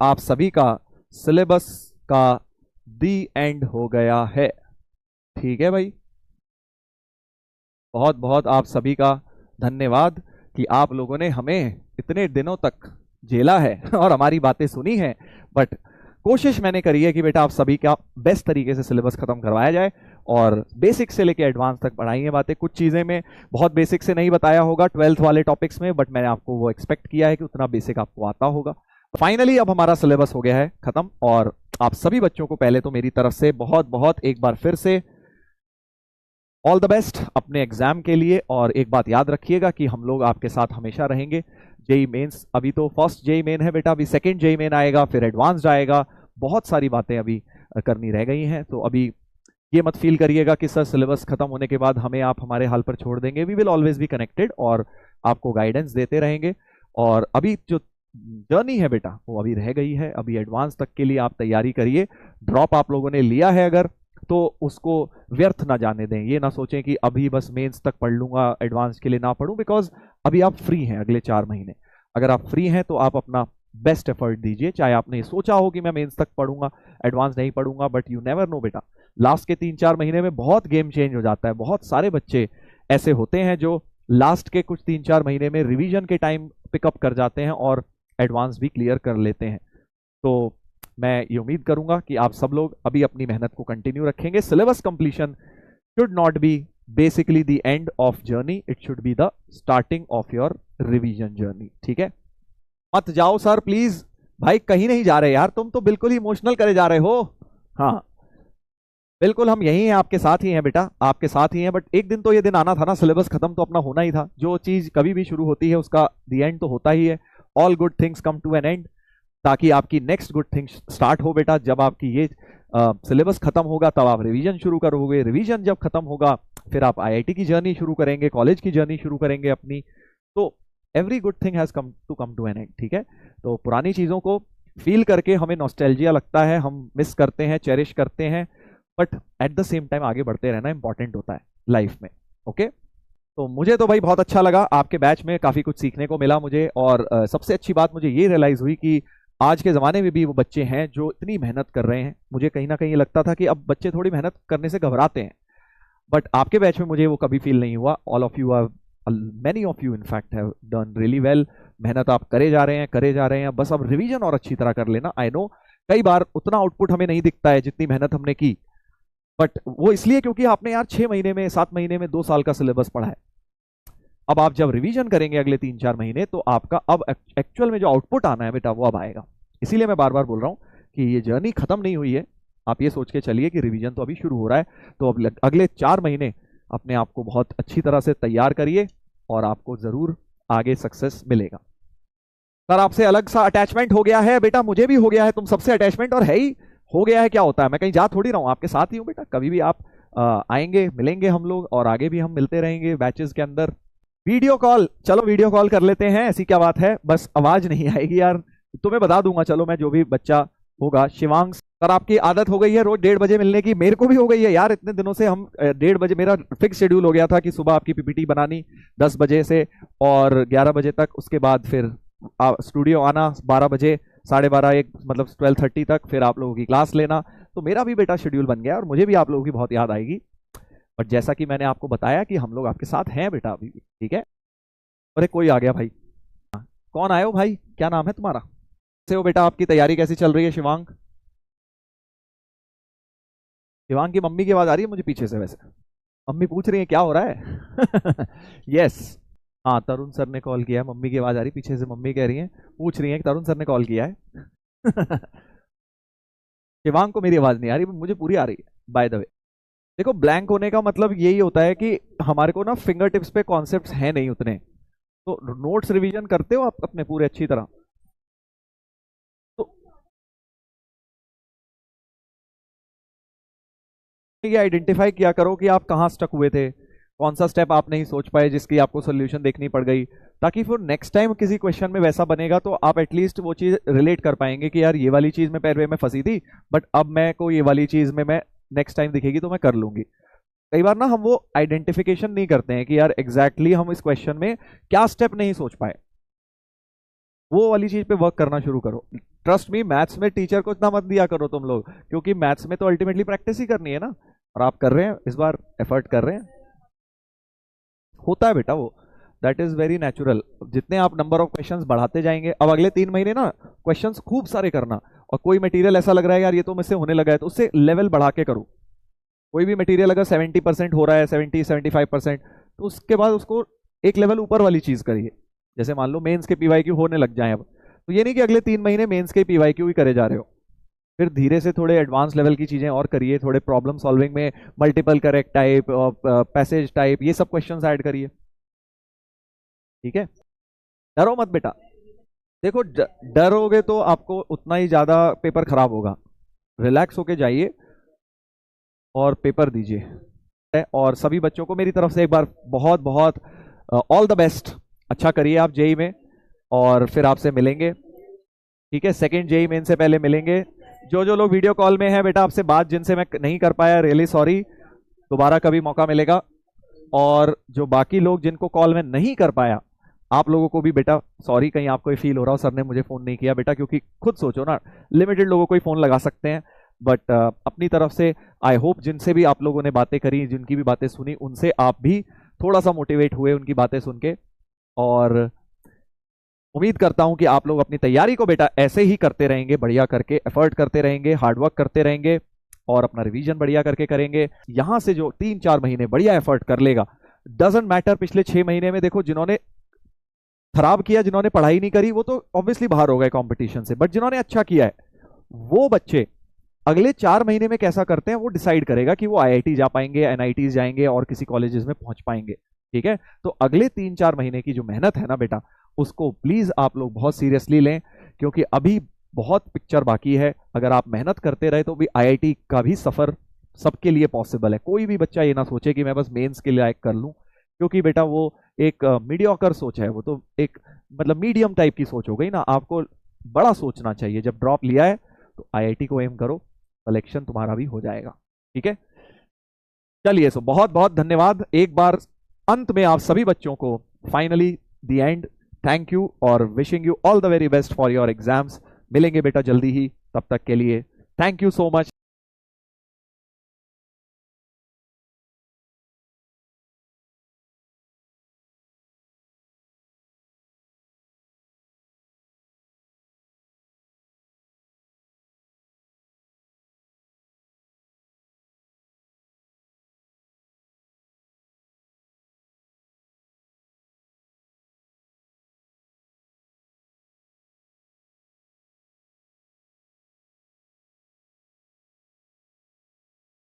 आप सभी का सिलेबस का दी एंड हो गया है। ठीक है भाई, बहुत बहुत आप सभी का धन्यवाद कि आप लोगों ने हमें इतने दिनों तक झेला है और हमारी बातें सुनी है। बट कोशिश मैंने करी है कि बेटा आप सभी का बेस्ट तरीके से सिलेबस खत्म करवाया जाए और बेसिक से लेके एडवांस तक पढ़ाई है बातें। कुछ चीजें में बहुत बेसिक से नहीं बताया होगा 12th वाले टॉपिक्स में, बट मैंने आपको वो एक्सपेक्ट किया है कि उतना बेसिक आपको आता होगा। फाइनली अब हमारा सिलेबस हो गया है खत्म और आप सभी बच्चों को पहले तो मेरी तरफ से बहुत बहुत एक बार फिर से ऑल द बेस्ट अपने एग्जाम के लिए। और एक बात याद रखिएगा कि हम लोग आपके साथ हमेशा रहेंगे। जेई मेंस अभी तो फर्स्ट जेई मेन है बेटा, अभी सेकंड जेई मेन आएगा, फिर एडवांस्ड आएगा। बहुत सारी बातें अभी करनी रह गई हैं, तो अभी ये मत फील करिएगा कि सर सिलेबस खत्म होने के बाद हमें आप हमारे हाल पर छोड़ देंगे। We will always be connected और आपको गाइडेंस देते रहेंगे। और अभी जो जर्नी है बेटा वो अभी रह गई है, अभी एडवांस तक के लिए आप तैयारी करिए। ड्रॉप आप लोगों ने लिया है अगर, तो उसको व्यर्थ ना जाने दें। ये ना सोचें कि अभी बस मेंस तक पढ़ लूंगा, एडवांस के लिए ना पढ़ूं, बिकॉज अभी आप फ्री हैं अगले 4 महीने। अगर आप फ्री हैं तो आप अपना बेस्ट एफर्ट दीजिए। चाहे आपने सोचा हो कि मैं मेंस तक पढ़ूंगा, एडवांस नहीं पढ़ूंगा, बट यू नेवर नो बेटा, लास्ट के 3-4 महीने में बहुत गेम चेंज हो जाता है। बहुत सारे बच्चे ऐसे होते हैं जो लास्ट के कुछ 3-4 महीने में रिवीजन के टाइम पिकअप कर जाते हैं और एडवांस भी क्लियर कर लेते हैं। तो मैं ये उम्मीद करूंगा कि आप सब लोग अभी अपनी मेहनत को कंटिन्यू रखेंगे। Syllabus completion should not be basically the end of journey, it should be the starting of your revision journey. ठीक है, मत जाओ सर प्लीज, भाई कहीं नहीं जा रहे यार, तुम तो बिल्कुल ही इमोशनल करे जा रहे हो। हाँ बिल्कुल, हम यही हैं, आपके साथ ही हैं बेटा, आपके साथ ही हैं। बट एक दिन तो ये दिन आना था ना, सिलेबस खत्म तो अपना होना ही था। जो चीज कभी भी शुरू होती है उसका द एंड तो होता ही है। All good things come to an end, ताकि आपकी नेक्स्ट गुड थिंग स्टार्ट हो बेटा। जब आपकी ये सिलेबस खत्म होगा तब आप रिवीजन शुरू करोगे, रिवीजन जब खत्म होगा फिर आप आईआईटी की जर्नी शुरू करेंगे, कॉलेज की जर्नी शुरू करेंगे अपनी। तो every good thing has come to an end. ठीक है, तो पुरानी चीजों को फील करके हमें नॉस्टैल्जिया लगता है, हम मिस करते हैं, चेरिश करते हैं, but at the same time आगे बढ़ते रहना इंपॉर्टेंट होता है लाइफ में। ओके, तो मुझे तो भाई बहुत अच्छा लगा, आपके बैच में काफी कुछ सीखने को मिला मुझे। और सबसे अच्छी बात मुझे ये रियलाइज हुई कि आज के ज़माने में भी वो बच्चे हैं जो इतनी मेहनत कर रहे हैं। मुझे कहीं ना कहीं ये लगता था कि अब बच्चे थोड़ी मेहनत करने से घबराते हैं, बट आपके बैच में मुझे वो कभी फील नहीं हुआ। All of you are, many of you in fact have done really well. मेहनत आप करे जा रहे हैं, करे जा रहे हैं, बस अब रिवीजन और अच्छी तरह कर लेना। आई नो कई बार उतना आउटपुट हमें नहीं दिखता है जितनी मेहनत हमने की, बट वो इसलिए क्योंकि आपने यार 6 महीने में, 7 महीने में 2 साल का सिलेबस पढ़ा है। अब आप जब रिवीजन करेंगे अगले 3-4 महीने, तो आपका अब एक्चुअल में जो आउटपुट आना है बेटा वो अब आएगा। इसीलिए मैं बार बार बोल रहा हूँ कि ये जर्नी खत्म नहीं हुई है। आप ये सोच के चलिए कि रिवीजन तो अभी शुरू हो रहा है, तो अब अगले 4 महीने अपने आप को बहुत अच्छी तरह से तैयार करिए और आपको जरूर आगे सक्सेस मिलेगा। सर आपसे अलग सा अटैचमेंट हो गया है बेटा, मुझे भी हो गया है तुम सबसे अटैचमेंट, और है ही हो गया है। क्या होता है, मैं कहीं जा थोड़ी रहा हूँ, आपके साथ ही हूँ बेटा। कभी भी आप आएंगे, मिलेंगे हम लोग, और आगे भी हम मिलते रहेंगे बैचेस के अंदर। वीडियो कॉल, चलो वीडियो कॉल कर लेते हैं, ऐसी क्या बात है, बस आवाज नहीं आएगी यार, तुम्हें बता दूंगा। चलो मैं जो भी बच्चा होगा, शिवांग सर आपकी आदत हो गई है रोज 1:30 मिलने की, मेरे को भी हो गई है यार। इतने दिनों से हम 1:30, मेरा फिक्स शेड्यूल हो गया था कि सुबह आपकी पीपीटी बनानी 10 बजे से और 11 बजे तक, उसके बाद फिर स्टूडियो आना 12 बजे, 12:30 1 मतलब 12:30 तक, फिर आप लोगों की क्लास लेना। तो मेरा भी बेटा शेड्यूल बन गया और मुझे भी आप लोगों की बहुत याद आएगी। बट जैसा कि मैंने आपको बताया कि हम लोग आपके साथ हैं बेटा अभी भी। ठीक है, अरे कोई आ गया भाई, कौन आए हो भाई, क्या नाम है तुम्हारा, कैसे हो बेटा, आपकी तैयारी कैसी चल रही है शिवांग? शिवांग की मम्मी की आवाज आ रही है मुझे पीछे से, वैसे मम्मी पूछ रही है क्या हो रहा है। यस, हाँ तरुण सर ने कॉल किया है, मम्मी की आवाज आ रही है पीछे से, मम्मी कह रही है, पूछ रही है कि तरुण सर ने कॉल किया है। शिवांग को मेरी आवाज नहीं आ रही, मुझे पूरी आ रही है बाय द वे। देखो ब्लैंक होने का मतलब यही होता है कि हमारे को ना फिंगर टिप्स पे कॉन्सेप्ट्स हैं नहीं उतने, तो नोट्स रिवीजन करते हो आप अपने पूरे अच्छी तरह? तो ये आइडेंटिफाई किया करो कि आप कहाँ स्टक हुए थे, कौन सा स्टेप आप नहीं सोच पाए जिसकी आपको सोल्यूशन देखनी पड़ गई, ताकि फिर नेक्स्ट टाइम किसी क्वेश्चन में वैसा बनेगा तो आप एटलीस्ट वो चीज रिलेट कर पाएंगे कि यार ये वाली चीज में पहले में फंसी थी, बट अब मैं को ये वाली चीज में मैं नेक्स्ट टाइम दिखेगी तो मैं कर लूंगी। कई बार ना हम वो आइडेंटिफिकेशन नहीं करते हैं कि यार एग्जैक्टली हम इस क्वेश्चन में क्या स्टेप नहीं सोच पाए, वो वाली चीज पे वर्क करना शुरू करो। ट्रस्ट मी, मैथ्स में टीचर को इतना मत दिया करो तुम लोग, क्योंकि मैथ्स में तो अल्टीमेटली प्रैक्टिस ही करनी है ना, और आप कर रहे हैं इस बार, एफर्ट कर रहे हैं, होता है बेटा वो, दैट इज वेरी नेचुरल। जितने आप नंबर ऑफ क्वेश्चंस बढ़ाते जाएंगे, अब अगले 3 महीने ना क्वेश्चंस खूब सारे करना, और कोई मटेरियल ऐसा लग रहा है यार ये तो मुझसे होने लगा है, तो उससे लेवल बढ़ा के करो। कोई भी मटेरियल अगर 70% हो रहा है, 70-75%, तो उसके बाद उसको एक लेवल ऊपर वाली चीज करिए। जैसे मान लो मेंस के पीवाईक्यू होने लग जाए अब, तो ये नहीं कि अगले 3 महीने मेंस के पीवाईक्यू ही करे जा रहे हो, फिर धीरे से थोड़े एडवांस लेवल की चीजें और करिए, थोड़े प्रॉब्लम सॉल्विंग में मल्टीपल करेक्ट टाइप और पैसेज टाइप, ये सब क्वेश्चंस ऐड करिए, ठीक है। डरो मत बेटा, देखो डरोगे तो आपको उतना ही ज्यादा पेपर खराब होगा। रिलैक्स होके जाइए और पेपर दीजिए, और सभी बच्चों को मेरी तरफ से एक बार बहुत बहुत ऑल द बेस्ट। अच्छा करिए आप जेई में, और फिर आपसे मिलेंगे, ठीक है, सेकंड जेई मेन से पहले मिलेंगे। जो जो लोग वीडियो कॉल में है बेटा, आपसे बात जिनसे मैं नहीं कर पाया, रियली सॉरी, दोबारा कभी मौका मिलेगा। और जो बाकी लोग जिनको कॉल में नहीं कर पाया, आप लोगों को भी बेटा सॉरी, कहीं आपको ये फील हो रहा हो सर ने मुझे फोन नहीं किया बेटा, क्योंकि खुद सोचो ना, लिमिटेड लोगों को ही फोन लगा सकते हैं, बट अपनी तरफ से आई होप जिनसे भी आप लोगों ने बातें करी, जिनकी भी बातें सुनी, उनसे आप भी थोड़ा सा मोटिवेट हुए उनकी बातें सुन के, और उम्मीद करता हूं कि आप लोग अपनी तैयारी को बेटा ऐसे ही करते रहेंगे, बढ़िया करके एफर्ट करते रहेंगे, हार्डवर्क करते रहेंगे, और अपना रिवीजन बढ़िया करके करेंगे। यहां से जो 3-4 महीने बढ़िया एफर्ट कर लेगा, डजंट मैटर पिछले 6 महीने में देखो जिन्होंने खराब किया, जिन्होंने पढ़ाई नहीं करी, वो तो ऑब्वियसली बाहर हो गए कंपटीशन से, बट जिन्होंने अच्छा किया है वो बच्चे अगले 4 महीने में कैसा करते हैं वो डिसाइड करेगा कि वो आईआईटी जा पाएंगे, एनआईटी जाएंगे और किसी कॉलेजेस में पहुंच पाएंगे, ठीक है। तो अगले 3-4 महीने की जो मेहनत है ना बेटा, उसको प्लीज आप लोग बहुत सीरियसली लें, क्योंकि अभी बहुत पिक्चर बाकी है। अगर आप मेहनत करते रहे तो भी आईआईटी का भी सफर सबके लिए पॉसिबल है। कोई भी बच्चा ये ना सोचे कि मैं बस मेंस के लिए कर लूं, क्योंकि बेटा वो एक मीडियोकर सोच है, वो तो एक मतलब मीडियम टाइप की सोच हो गई ना। आपको बड़ा सोचना चाहिए, जब ड्रॉप लिया है तो आईआईटी को एम करो, सिलेक्शन तुम्हारा भी हो जाएगा, ठीक है। चलिए, सो बहुत बहुत धन्यवाद एक बार अंत में आप सभी बच्चों को, finally the end, thank you और wishing you all the very best for your exams. मिलेंगे बेटा जल्दी ही, तब तक के लिए थैंक यू सो मच।